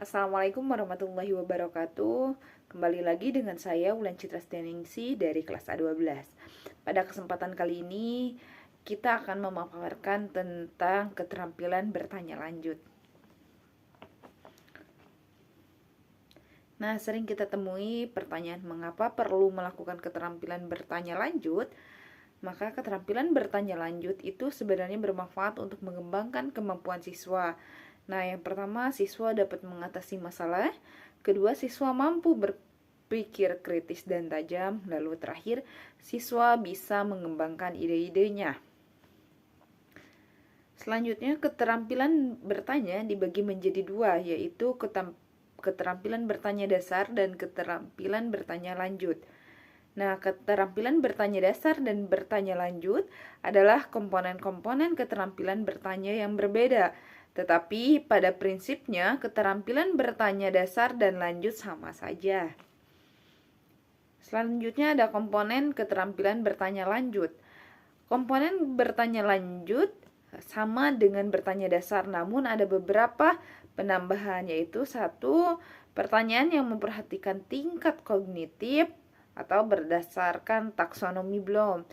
Assalamualaikum warahmatullahi wabarakatuh. Kembali lagi dengan saya Wulan Citra Steningsi dari kelas A12. Pada kesempatan kali ini kita akan memaparkan tentang keterampilan bertanya lanjut. Nah, sering kita temui pertanyaan mengapa perlu melakukan keterampilan bertanya lanjut. Maka keterampilan bertanya lanjut itu sebenarnya bermanfaat untuk mengembangkan kemampuan siswa. Nah, yang pertama, siswa dapat mengatasi masalah. Kedua, siswa mampu berpikir kritis dan tajam. Lalu terakhir, siswa bisa mengembangkan ide-idenya. Selanjutnya, keterampilan bertanya dibagi menjadi dua, yaitu keterampilan bertanya dasar dan keterampilan bertanya lanjut. Nah, keterampilan bertanya dasar dan bertanya lanjut adalah komponen-komponen keterampilan bertanya yang berbeda. Tetapi pada prinsipnya keterampilan bertanya dasar dan lanjut sama saja. Selanjutnya ada komponen keterampilan bertanya lanjut. Komponen bertanya lanjut sama dengan bertanya dasar, namun ada beberapa penambahan, yaitu satu, pertanyaan yang memperhatikan tingkat kognitif atau berdasarkan taksonomi Bloom.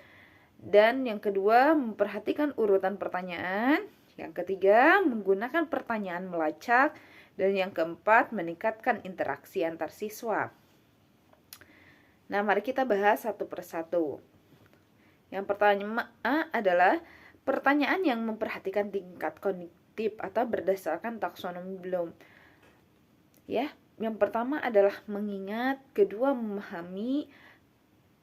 Dan yang kedua, memperhatikan urutan pertanyaan. Yang ketiga, menggunakan pertanyaan melacak. Dan yang keempat, meningkatkan interaksi antar siswa. Nah, mari kita bahas satu persatu. Yang pertama adalah pertanyaan yang memperhatikan tingkat kognitif atau berdasarkan taksonomi Bloom. Ya, yang pertama adalah mengingat, kedua memahami,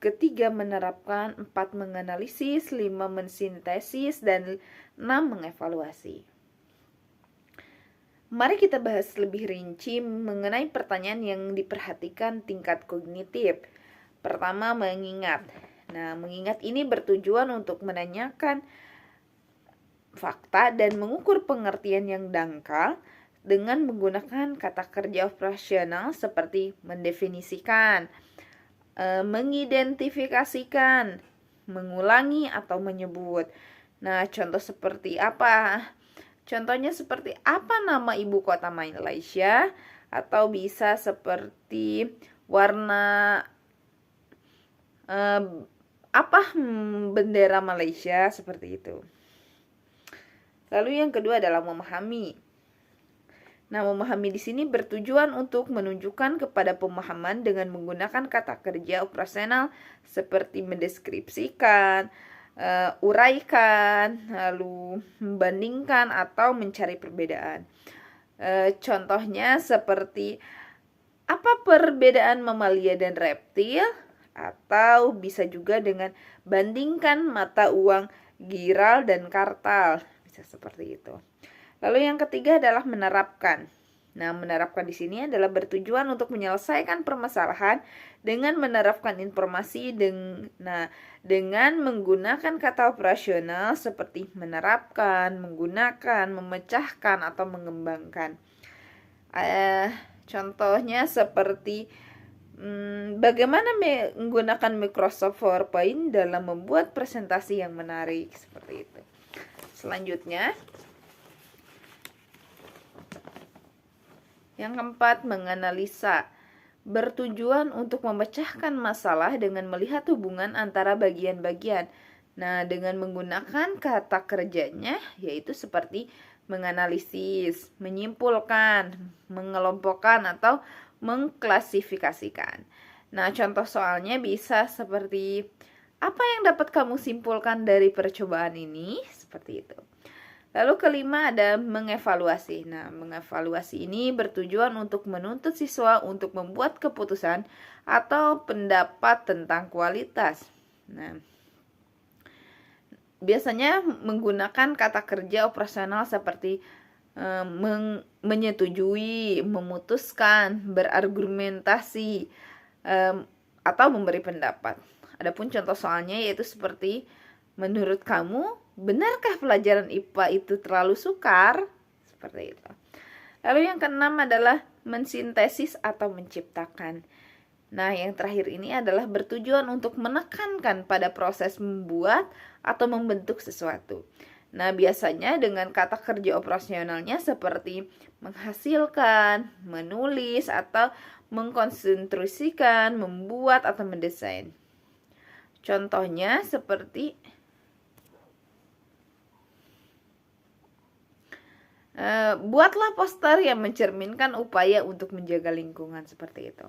ketiga menerapkan, empat menganalisis, lima mensintesis, dan enam mengevaluasi. Mari kita bahas lebih rinci mengenai pertanyaan yang diperhatikan tingkat kognitif. Pertama, mengingat. Nah, mengingat ini bertujuan untuk menanyakan fakta dan mengukur pengertian yang dangkal dengan menggunakan kata kerja operasional seperti mendefinisikan, mengidentifikasikan, mengulangi, atau menyebut. Nah, contoh seperti apa? Contohnya seperti apa nama ibu kota Malaysia, atau bisa seperti warna bendera Malaysia, seperti itu. Lalu yang kedua adalah memahami. Nah, memahami di sini bertujuan untuk menunjukkan kepada pemahaman dengan menggunakan kata kerja operasional seperti mendeskripsikan, uraikan, lalu membandingkan atau mencari perbedaan. Contohnya seperti apa perbedaan mamalia dan reptil, atau bisa juga dengan bandingkan mata uang giral dan kartal, bisa seperti itu. Lalu yang ketiga adalah menerapkan. Nah, menerapkan di sini adalah bertujuan untuk menyelesaikan permasalahan dengan menerapkan informasi dengan menggunakan kata operasional seperti menerapkan, menggunakan, memecahkan, atau mengembangkan. Contohnya seperti bagaimana menggunakan Microsoft PowerPoint dalam membuat presentasi yang menarik, seperti itu. Selanjutnya, yang keempat, menganalisa. Bertujuan untuk memecahkan masalah dengan melihat hubungan antara bagian-bagian. Nah, dengan menggunakan kata kerjanya, yaitu seperti menganalisis, menyimpulkan, mengelompokkan, atau mengklasifikasikan. Nah, contoh soalnya bisa seperti, apa yang dapat kamu simpulkan dari percobaan ini? Seperti itu. Lalu kelima ada mengevaluasi. Nah, mengevaluasi ini bertujuan untuk menuntut siswa untuk membuat keputusan atau pendapat tentang kualitas. Nah, biasanya menggunakan kata kerja operasional seperti menyetujui, memutuskan, berargumentasi, atau memberi pendapat. Adapun contoh soalnya yaitu seperti, menurut kamu, benarkah pelajaran IPA itu terlalu sukar? Seperti itu. Lalu yang keenam adalah mensintesis atau menciptakan. Nah, yang terakhir ini adalah bertujuan untuk menekankan pada proses membuat atau membentuk sesuatu. Nah, biasanya dengan kata kerja operasionalnya seperti menghasilkan, menulis, atau mengkonsentrasikan, membuat, atau mendesain. Contohnya seperti buatlah poster yang mencerminkan upaya untuk menjaga lingkungan, seperti itu.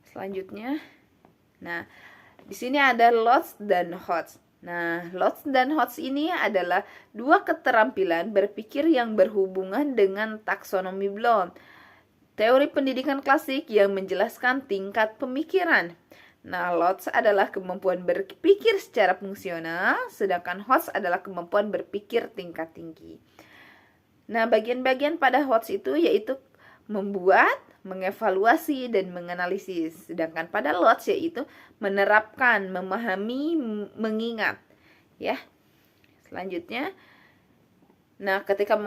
Selanjutnya, nah di sini ada lots dan hots. Nah, lots dan hots ini adalah dua keterampilan berpikir yang berhubungan dengan taksonomi Bloom, teori pendidikan klasik yang menjelaskan tingkat pemikiran. Nah, lots adalah kemampuan berpikir secara fungsional, sedangkan hots adalah kemampuan berpikir tingkat tinggi. Nah, bagian-bagian pada HOTS itu yaitu membuat, mengevaluasi, dan menganalisis. Sedangkan pada LOTS yaitu menerapkan, memahami, mengingat. Ya. Selanjutnya, nah ketika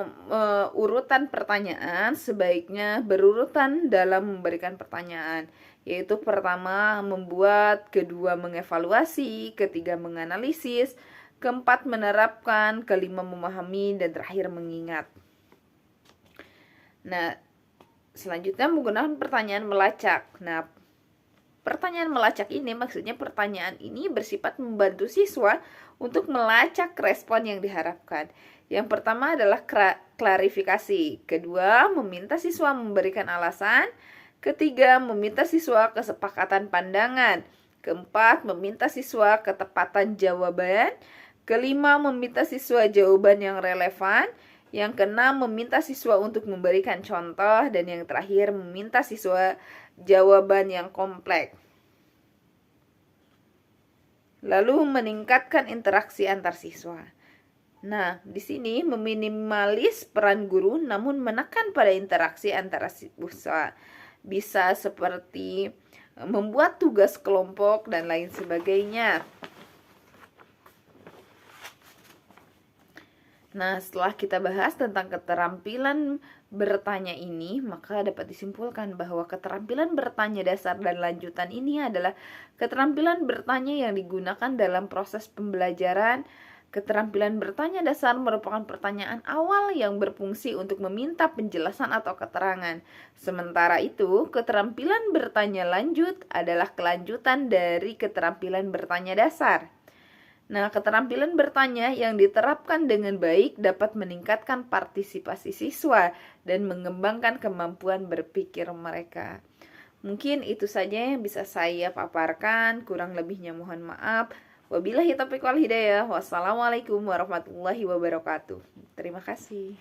urutan pertanyaan sebaiknya berurutan dalam memberikan pertanyaan. Yaitu pertama membuat, kedua mengevaluasi, ketiga menganalisis, keempat menerapkan, kelima memahami, dan terakhir mengingat. Nah, selanjutnya menggunakan pertanyaan melacak. Nah, pertanyaan melacak ini maksudnya pertanyaan ini bersifat membantu siswa untuk melacak respon yang diharapkan. Yang pertama adalah klarifikasi. Kedua, meminta siswa memberikan alasan. Ketiga, meminta siswa kesepakatan pandangan. Keempat, meminta siswa ketepatan jawaban. Kelima, meminta siswa jawaban yang relevan. Yang keenam, meminta siswa untuk memberikan contoh. Dan yang terakhir, meminta siswa jawaban yang kompleks. Lalu meningkatkan interaksi antar siswa. Nah, di sini meminimalis peran guru namun menekan pada interaksi antara siswa. Bisa seperti membuat tugas kelompok dan lain sebagainya. Nah, setelah kita bahas tentang keterampilan bertanya ini, maka dapat disimpulkan bahwa keterampilan bertanya dasar dan lanjutan ini adalah keterampilan bertanya yang digunakan dalam proses pembelajaran. Keterampilan bertanya dasar merupakan pertanyaan awal yang berfungsi untuk meminta penjelasan atau keterangan. Sementara itu, keterampilan bertanya lanjut adalah kelanjutan dari keterampilan bertanya dasar. Nah, keterampilan bertanya yang diterapkan dengan baik dapat meningkatkan partisipasi siswa dan mengembangkan kemampuan berpikir mereka. Mungkin itu saja yang bisa saya paparkan, kurang lebihnya mohon maaf. Wabillahi taufiq wal hidayah. Wassalamualaikum warahmatullahi wabarakatuh. Terima kasih.